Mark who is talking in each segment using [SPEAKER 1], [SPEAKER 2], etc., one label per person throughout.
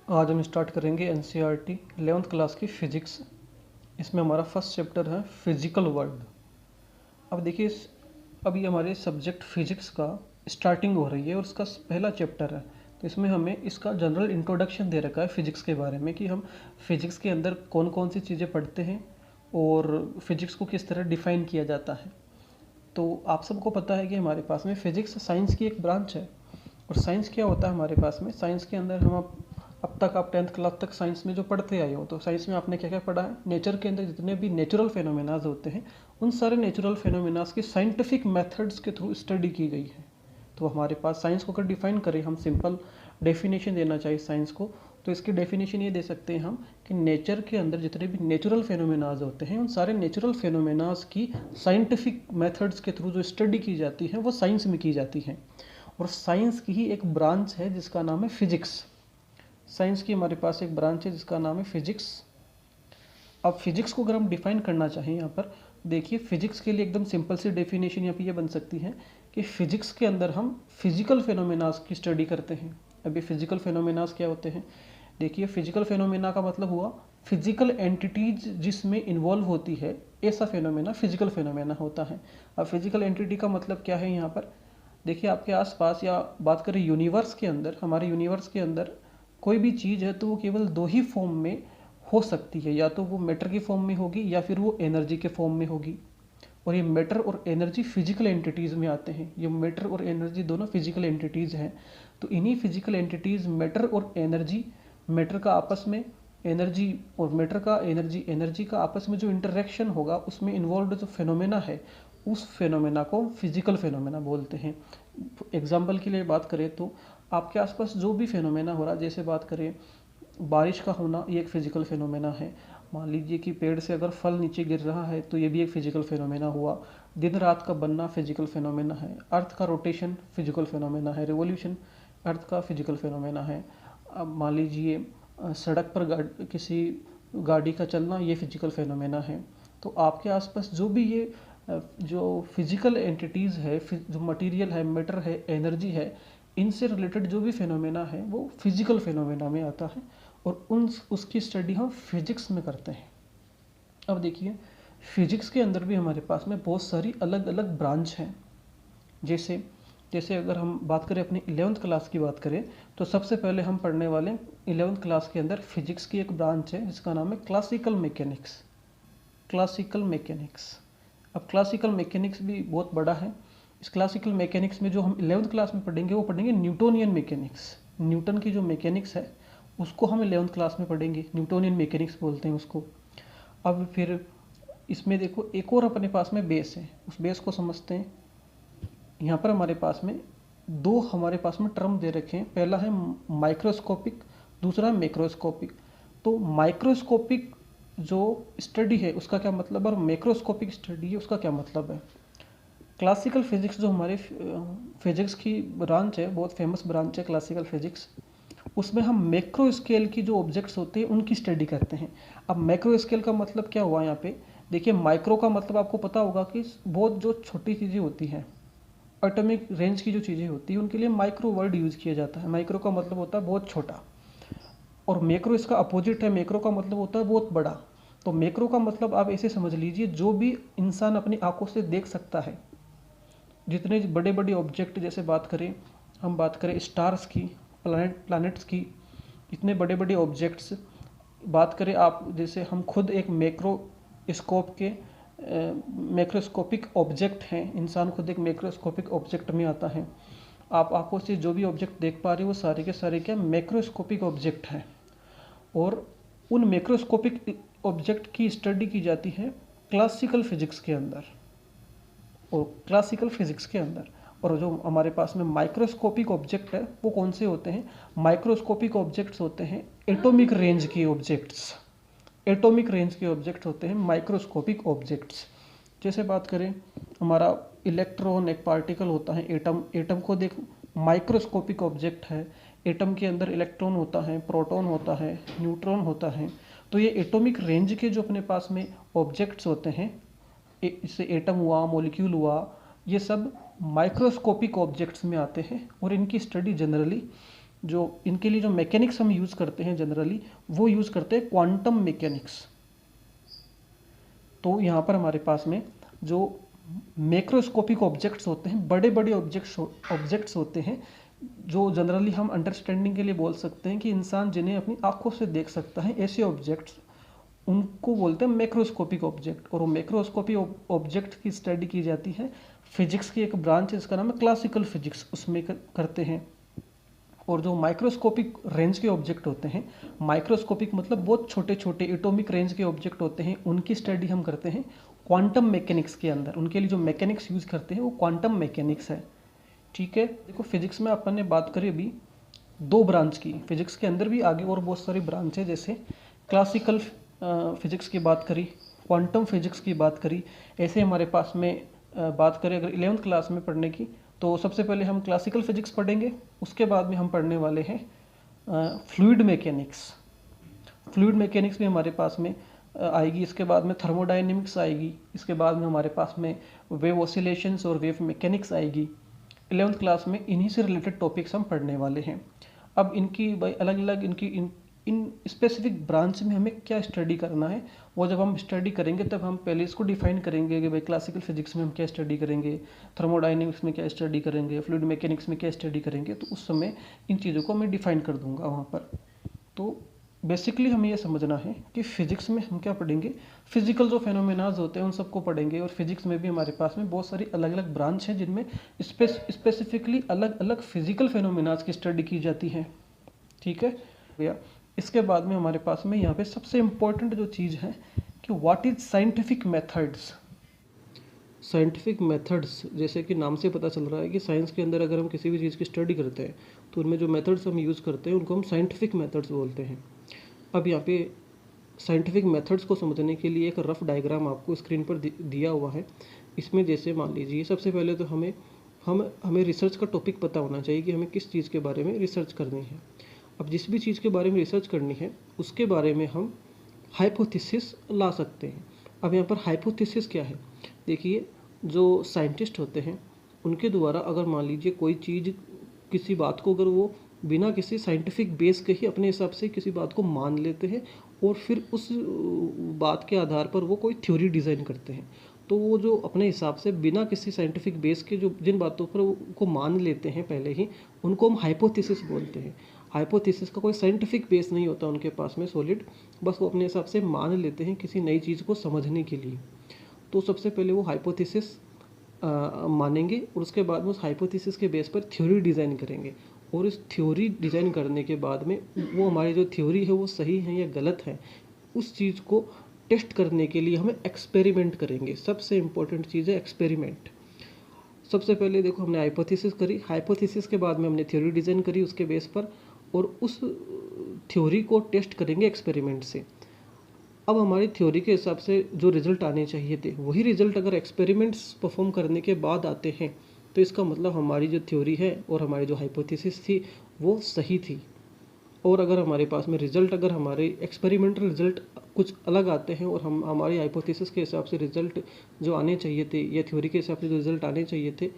[SPEAKER 1] आज हम स्टार्ट करेंगे एनसीईआरटी 11th क्लास की फिजिक्स। इसमें हमारा फर्स्ट चैप्टर है फिजिकल वर्ल्ड। अब देखिए अभी हमारे सब्जेक्ट फिजिक्स का स्टार्टिंग हो रही है और इसका पहला चैप्टर है। तो इसमें हमें इसका जनरल इंट्रोडक्शन दे रखा है फिजिक्स के बारे में कि हम फिजिक्स के अंदर कौन कौन सी चीज़ें पढ़ते हैं और फिजिक्स को किस तरह डिफ़ाइन किया जाता है। तो आप सबको पता है कि हमारे पास में फिजिक्स साइंस की एक ब्रांच है। और साइंस क्या होता है हमारे पास में, साइंस के अंदर हम अब तक आप 10th क्लास तक साइंस में जो पढ़ते आए हो, तो साइंस में आपने क्या क्या पढ़ा है, नेचर के अंदर जितने भी नेचुरल फेनोमेनाज होते हैं उन सारे नेचुरल फेनोमेनाज की साइंटिफिक मेथड्स के थ्रू स्टडी की गई है। तो हमारे पास साइंस को अगर डिफाइन करें, हम सिंपल डेफिनेशन देना चाहिए साइंस को, तो इसकी डेफिनेशन ये दे सकते हैं हम कि नेचर के अंदर जितने भी नेचुरल फेनोमेनाज होते हैं उन सारे नेचुरल फेनोमेनाज की साइंटिफिक मेथड्स के थ्रू जो स्टडी की जाती है वो साइंस में की जाती है। और साइंस की ही एक ब्रांच है जिसका नाम है फिजिक्स। साइंस की हमारे पास एक ब्रांच है जिसका नाम है फिजिक्स। अब फिजिक्स को अगर हम डिफाइन करना चाहें, यहाँ पर देखिए फिजिक्स के लिए एकदम सिंपल सी डेफिनेशन यहाँ पे ये बन सकती है कि फिजिक्स के अंदर हम फिजिकल फेनोमेनास की स्टडी करते हैं। अभी फिजिकल फेनोमेनास क्या होते हैं, देखिए फिजिकल फेनोमेना का मतलब हुआ फिजिकल एंटिटीज जिसमें इन्वॉल्व होती है, ऐसा फेनोमेना फिजिकल फेनोमेना होता है। अब फिजिकल एंटिटी का मतलब क्या है, यहाँ पर देखिए आपके आसपास या बात करें यूनिवर्स के अंदर, हमारे यूनिवर्स के अंदर कोई भी चीज़ है तो वो केवल दो ही फॉर्म में हो सकती है, या तो वो मैटर की फॉर्म में होगी या फिर वो एनर्जी के फॉर्म में होगी। और ये मैटर और एनर्जी फिजिकल एंटिटीज़ में आते हैं। ये मैटर और एनर्जी दोनों फिजिकल एंटिटीज़ हैं। तो इन्हीं फिजिकल एंटिटीज़ मैटर और एनर्जी, मैटर का आपस में एनर्जी और मैटर का एनर्जी का आपस में जो इंटरेक्शन होगा उसमें इन्वॉल्व जो फेनोमेना है उस फेनोमेना को फिजिकल फेनोमेना बोलते हैं। एग्जाम्पल के लिए बात करें तो आपके आसपास जो भी फेनोमेना हो रहा है, जैसे बात करें बारिश का होना, ये एक फिजिकल फेनोमेना है। मान लीजिए कि पेड़ से अगर फल नीचे गिर रहा है तो ये भी एक फिजिकल फेनोमेना हुआ। दिन रात का बनना फिजिकल फेनोमेना है। अर्थ का रोटेशन फिजिकल फेनोमेना है। रिवोल्यूशन अर्थ का फिजिकल फेनोमेना है। अब मान लीजिए सड़क पर किसी गाड़ी का चलना, ये फिजिकल फेनोमेना है। तो आपके आसपास जो भी ये जो फिजिकल एंटिटीज़ है, जो मटेरियल है, मैटर है, एनर्जी है, इनसे रिलेटेड जो भी फेनोमेना है वो फिजिकल फेनोमेना में आता है और उसकी स्टडी हम फिजिक्स में करते हैं। अब देखिए फिजिक्स के अंदर भी हमारे पास में बहुत सारी अलग अलग ब्रांच हैं। जैसे जैसे अगर हम बात करें अपनी 11th क्लास की बात करें तो सबसे पहले हम पढ़ने वाले 11th क्लास के अंदर फिजिक्स की एक ब्रांच है जिसका नाम है क्लासिकल मैकेनिक्स। Classical mechanics. अब क्लासिकल मैकेनिक्स भी बहुत बड़ा है। इस क्लासिकल मैकेनिक्स में जो हम 11th क्लास में पढ़ेंगे वो पढ़ेंगे न्यूटोनियन मैकेनिक्स। न्यूटन की जो मैकेनिक्स है उसको हम 11th क्लास में पढ़ेंगे, न्यूटोनियन मैकेनिक्स बोलते हैं उसको। अब फिर इसमें देखो एक और अपने पास में बेस है, उस बेस को समझते हैं। यहाँ पर हमारे पास में दो हमारे पास में टर्म दे रखे हैं, पहला है माइक्रोस्कोपिक, दूसरा है मैक्रोस्कोपिक। तो माइक्रोस्कोपिक जो स्टडी है उसका क्या मतलब है और मैक्रोस्कोपिक स्टडी है उसका क्या मतलब है। क्लासिकल फिजिक्स जो हमारे फिजिक्स की ब्रांच है, बहुत फेमस ब्रांच है क्लासिकल फिजिक्स, उसमें हम मैक्रो स्केल की जो ऑब्जेक्ट्स होते हैं उनकी स्टडी करते हैं। अब मैक्रो स्केल का मतलब क्या हुआ यहाँ पे, देखिए माइक्रो का मतलब आपको पता होगा कि बहुत जो छोटी चीज़ें होती हैं, एटॉमिक रेंज की जो चीज़ें होती हैं उनके लिए माइक्रो वर्ड यूज़ किया जाता है। माइक्रो का मतलब होता है बहुत छोटा, और मैक्रो इसका अपोजिट है, मैक्रो का मतलब होता है बहुत बड़ा। तो मैक्रो का मतलब आप ऐसे समझ लीजिए जो भी इंसान अपनी आंखों से देख सकता है, जितने बड़े बड़े ऑब्जेक्ट, जैसे हम बात करें स्टार्स की, प्लैनेट्स की, इतने बड़े बड़े ऑब्जेक्ट्स बात करें आप, जैसे हम खुद एक मैक्रोस्कोपिक ऑब्जेक्ट हैं, इंसान खुद एक मैक्रोस्कोपिक ऑब्जेक्ट में आता है। आप आंखों से जो भी ऑब्जेक्ट देख पा रहे हो वो सारे के सारे क्या मैक्रोस्कोपिक ऑब्जेक्ट हैं। और उन मैक्रोस्कोपिक ऑब्जेक्ट की स्टडी की जाती है क्लासिकल फिजिक्स के अंदर और क्लासिकल फिजिक्स के अंदर। और जो हमारे पास में माइक्रोस्कोपिक ऑब्जेक्ट है वो कौन से होते हैं, माइक्रोस्कोपिक ऑब्जेक्ट्स होते हैं एटॉमिक रेंज के ऑब्जेक्ट्स। एटॉमिक रेंज के ऑब्जेक्ट्स होते हैं माइक्रोस्कोपिक ऑब्जेक्ट्स। जैसे बात करें हमारा इलेक्ट्रॉन एक पार्टिकल होता है, एटम। एटम को देख माइक्रोस्कोपिक ऑब्जेक्ट है। एटम के अंदर इलेक्ट्रॉन होता है, प्रोटॉन होता है, न्यूट्रॉन होता है। तो ये एटॉमिक रेंज के जो अपने पास में ऑब्जेक्ट्स होते हैं, इससे एटम हुआ, मॉलिक्यूल हुआ, ये सब माइक्रोस्कोपिक ऑब्जेक्ट्स में आते हैं और इनकी स्टडी जनरली जो इनके लिए जो मैकेनिक्स हम यूज़ करते हैं जनरली, वो यूज़ करते हैं क्वांटम मैकेनिक्स। तो यहाँ पर हमारे पास में जो मैक्रोस्कोपिक ऑब्जेक्ट्स होते हैं, बड़े बड़े ऑब्जेक्ट्स होते हैं, जो जनरली हम अंडरस्टैंडिंग के लिए बोल सकते हैं कि इंसान जिन्हें अपनी आंखों से देख सकता है, ऐसे ऑब्जेक्ट्स, उनको बोलते हैं मैक्रोस्कोपिक ऑब्जेक्ट। और वो मैक्रोस्कोपिक ऑब्जेक्ट की स्टडी की जाती है फिजिक्स की एक ब्रांच है, इसका नाम है क्लासिकल फिजिक्स, उसमें करते हैं। और जो माइक्रोस्कोपिक रेंज के ऑब्जेक्ट होते हैं, माइक्रोस्कोपिक मतलब बहुत छोटे छोटे एटॉमिक रेंज के ऑब्जेक्ट होते हैं, उनकी स्टडी हम करते हैं क्वांटम मैकेनिक्स के अंदर। उनके लिए जो मैकेनिक्स यूज़ करते हैं वो क्वांटम मैकेनिक्स है। ठीक है, देखो फिजिक्स में अपन ने बात करी अभी दो ब्रांच की, फिजिक्स के अंदर भी आगे और बहुत सारी ब्रांच है, जैसे क्लासिकल फिजिक्स की बात करी, क्वांटम फिजिक्स की बात करी। ऐसे हमारे पास में बात करें अगर 11th क्लास में पढ़ने की, तो सबसे पहले हम क्लासिकल फिजिक्स पढ़ेंगे, उसके बाद में हम पढ़ने वाले हैं फ्लूइड मैकेनिक्स। फ्लूइड मैकेनिक्स भी हमारे पास में आएगी, इसके बाद में थर्मोडायनेमिक्स आएगी, इसके बाद में हमारे पास में वेव ऑसिलेशंस और वेव मैकेनिक्स आएगी। 11th क्लास में इन्हीं से रिलेटेड टॉपिक्स हम पढ़ने वाले हैं। अब इनकी भाई अलग अलग इनकी इन स्पेसिफिक ब्रांच में हमें क्या स्टडी करना है, वो जब हम स्टडी करेंगे तब हम पहले इसको डिफाइन करेंगे कि भाई क्लासिकल फिजिक्स में हम क्या स्टडी करेंगे, थर्मोडायनेमिक्स में क्या स्टडी करेंगे, फ्लूइड मैकेनिक्स में क्या स्टडी करेंगे। तो उस समय इन चीज़ों को मैं डिफाइन कर दूंगा वहाँ पर। तो बेसिकली हमें यह समझना है कि फिजिक्स में हम क्या पढ़ेंगे, फिजिकल जो फेनोमेनाज होते हैं उन सबको पढ़ेंगे। और फिजिक्स में भी हमारे पास में बहुत सारी अलग अलग ब्रांच हैं जिनमें स्पेसिफिकली अलग अलग फिजिकल फेनोमेनाज की स्टडी की जाती है। ठीक है भैया, इसके बाद में हमारे पास में यहाँ पे सबसे इम्पोर्टेंट जो चीज़ है कि what is scientific methods. Scientific methods, जैसे कि नाम से पता चल रहा है कि साइंस के अंदर अगर हम किसी भी चीज़ की स्टडी करते हैं तो उनमें जो मेथड्स हम यूज़ करते हैं उनको हम साइंटिफिक मेथड्स बोलते हैं। अब यहाँ पे साइंटिफिक मेथड्स को समझने के लिए एक रफ डायग्राम आपको स्क्रीन पर दिया हुआ है। इसमें जैसे मान लीजिए सबसे पहले तो हमें रिसर्च का टॉपिक पता होना चाहिए कि हमें किस चीज़ के बारे में रिसर्च करनी है। अब जिस भी चीज़ के बारे में रिसर्च करनी है उसके बारे में हम हाइपोथेसिस ला सकते हैं। अब यहाँ पर हाइपोथेसिस क्या है, देखिए जो साइंटिस्ट होते हैं उनके द्वारा अगर मान लीजिए कोई चीज़, किसी बात को अगर वो बिना किसी साइंटिफिक बेस के ही अपने हिसाब से किसी बात को मान लेते हैं और फिर उस बात के आधार पर वो कोई थ्योरी डिज़ाइन करते हैं, तो वो जो अपने हिसाब से बिना किसी साइंटिफिक बेस के जो जिन बातों पर को मान लेते हैं पहले ही, उनको हम हाइपोथेसिस बोलते हैं। हाइपोथेसिस का कोई साइंटिफिक बेस नहीं होता उनके पास में सॉलिड, बस वो अपने हिसाब से मान लेते हैं किसी नई चीज़ को समझने के लिए। तो सबसे पहले वो हाइपोथेसिस मानेंगे और उसके बाद में उस हाइपोथेसिस के बेस पर थ्योरी डिज़ाइन करेंगे। और इस थ्योरी डिज़ाइन करने के बाद में वो हमारी जो थ्योरी है वो सही है या गलत है, उस चीज़ को टेस्ट करने के लिए हमें एक्सपेरिमेंट करेंगे। सबसे इम्पोर्टेंट चीज़ है एक्सपेरिमेंट। सबसे पहले देखो हमने हाइपोथेसिस करी, हाइपोथेसिस के बाद में हमने थ्योरी डिज़ाइन करी उसके बेस पर, और उस थ्योरी को टेस्ट करेंगे एक्सपेरिमेंट से। अब हमारी थ्योरी के हिसाब से जो रिजल्ट आने चाहिए थे वही रिजल्ट अगर एक्सपेरिमेंट्स परफॉर्म करने के बाद आते हैं तो इसका मतलब हमारी जो थ्योरी है और हमारी जो हाइपोथेसिस थी वो सही थी। और अगर हमारे पास में रिजल्ट, अगर हमारे एक्सपेरिमेंटल रिजल्ट कुछ अलग आते हैं और हम हमारी हाइपोथेसिस के हिसाब से रिजल्ट जो आने चाहिए थे या थ्योरी के हिसाब से जो रिजल्ट आने चाहिए थे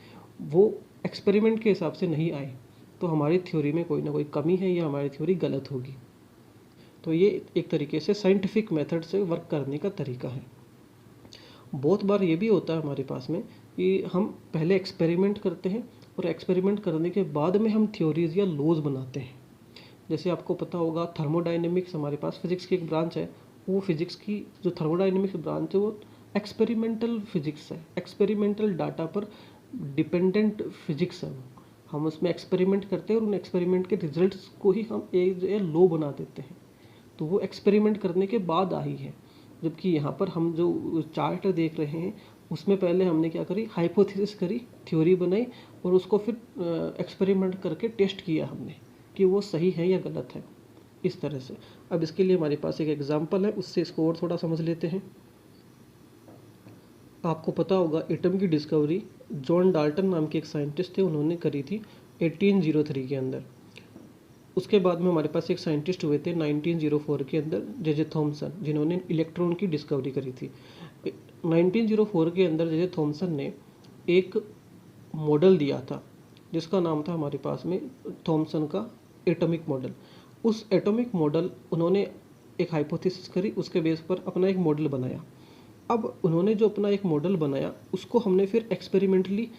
[SPEAKER 1] वो एक्सपेरिमेंट के हिसाब से नहीं आए, तो हमारी थ्योरी में कोई ना कोई कमी है या हमारी थ्योरी गलत होगी। तो ये एक तरीके से साइंटिफिक मेथड से वर्क करने का तरीका है। बहुत बार ये भी होता है हमारे पास में कि हम पहले एक्सपेरिमेंट करते हैं और एक्सपेरिमेंट करने के बाद में हम थ्योरीज या लॉज बनाते हैं। जैसे आपको पता होगा थर्मोडायनेमिक्स हमारे पास फिजिक्स की एक ब्रांच है, वो फिजिक्स की जो थर्मोडायनेमिक्स ब्रांच है वो एक्सपेरिमेंटल फिजिक्स है, एक्सपेरिमेंटल डाटा पर डिपेंडेंट फिजिक्स है। हम उसमें एक्सपेरिमेंट करते हैं और उन एक्सपेरिमेंट के रिजल्ट्स को ही हम एक लॉ बना देते हैं, तो वो एक्सपेरिमेंट करने के बाद आई है। जबकि यहाँ पर हम जो चार्ट देख रहे हैं उसमें पहले हमने क्या करी, हाइपोथेसिस करी, थ्योरी बनाई और उसको फिर एक्सपेरिमेंट करके टेस्ट किया हमने कि वो सही है या गलत है, इस तरह से। अब इसके लिए हमारे पास एक एग्जांपल है, उससे इसको और थोड़ा समझ लेते हैं। आपको पता होगा एटम की डिस्कवरी जॉन डाल्टन नाम के एक साइंटिस्ट थे, उन्होंने करी थी 1803 के अंदर। उसके बाद में हमारे पास एक साइंटिस्ट हुए थे 1904 के अंदर, जे थॉमसन, जिन्होंने इलेक्ट्रॉन की डिस्कवरी करी थी। 1904 के अंदर जे थॉमसन ने एक मॉडल दिया था जिसका नाम था हमारे पास में थॉमसन का एटॉमिक मॉडल। उस एटॉमिक मॉडल उन्होंने एक हाइपोथेसिस करी, उसके बेस पर अपना एक मॉडल बनाया। अब उन्होंने जो अपना एक मॉडल बनाया उसको हमने फिर एक्सपेरिमेंटली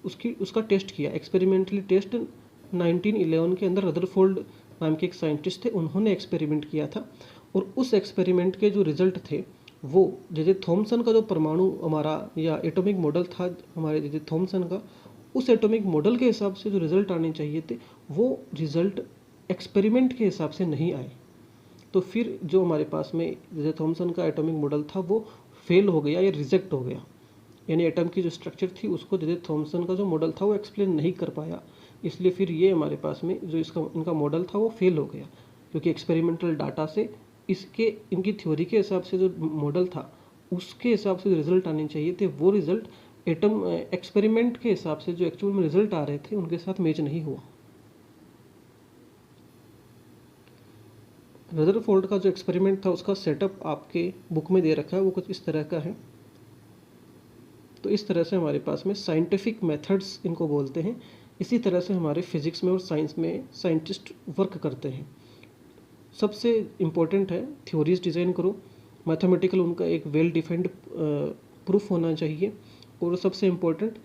[SPEAKER 1] उसका टेस्ट किया। एक्सपेरिमेंटली टेस्ट 1911 के अंदर रदरफोर्ड नाम के एक साइंटिस्ट थे, उन्होंने एक्सपेरिमेंट किया था। और उस एक्सपेरिमेंट के जो रिजल्ट थे वो जे थॉमसन का जो परमाणु हमारा या एटॉमिक मॉडल था हमारे जे थॉमसन का, उस एटॉमिक मॉडल के हिसाब से जो रिजल्ट आने चाहिए थे वो रिजल्ट एक्सपेरिमेंट के हिसाब से नहीं आए। तो फिर जो हमारे पास में जे थॉमसन का एटॉमिक मॉडल था वो फेल हो गया या रिजेक्ट हो गया, यानी एटम की जो स्ट्रक्चर थी उसको जे थॉमसन का जो मॉडल था वो एक्सप्लेन नहीं कर पाया। इसलिए फिर ये हमारे पास में जो इनका मॉडल था वो फेल हो गया, क्योंकि एक्सपेरिमेंटल डाटा से इनकी थ्योरी के हिसाब से जो मॉडल था उसके हिसाब से जो रिजल्ट आने चाहिए थे वो रिजल्ट एक्सपेरिमेंट के हिसाब से जो एक्चुअल में रिजल्ट आ रहे थे उनके साथ मैच नहीं हुआ। रदरफोर्ड का जो एक्सपेरिमेंट था उसका सेटअप आपके बुक में दे रखा है, वो कुछ इस तरह का है। तो इस तरह से हमारे पास में साइंटिफिक मेथड्स इनको बोलते हैं। इसी तरह से हमारे फिजिक्स में और साइंस में साइंटिस्ट वर्क करते हैं। सबसे इम्पोर्टेंट है थ्योरीज डिज़ाइन करो, मैथमेटिकल उनका एक वेल डिफाइंड प्रूफ होना चाहिए, और सबसे इम्पोर्टेंट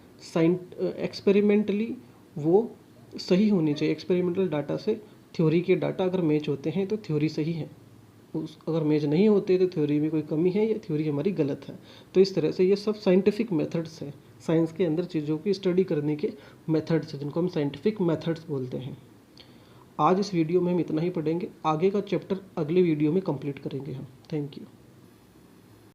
[SPEAKER 1] एक्सपेरिमेंटली वो सही होनी चाहिए। एक्सपेरिमेंटल डाटा से थ्योरी के डाटा अगर मैच होते हैं तो थ्योरी सही है, अगर मैच नहीं होते तो थ्योरी में कोई कमी है या थ्योरी हमारी गलत है। तो इस तरह से ये सब साइंटिफिक मेथड्स हैं, साइंस के अंदर चीज़ों की स्टडी करने के मेथड्स हैं जिनको हम साइंटिफिक मेथड्स बोलते हैं। आज इस वीडियो में हम इतना ही पढ़ेंगे, आगे का चैप्टर अगले वीडियो में कंप्लीट करेंगे हम। Thank you.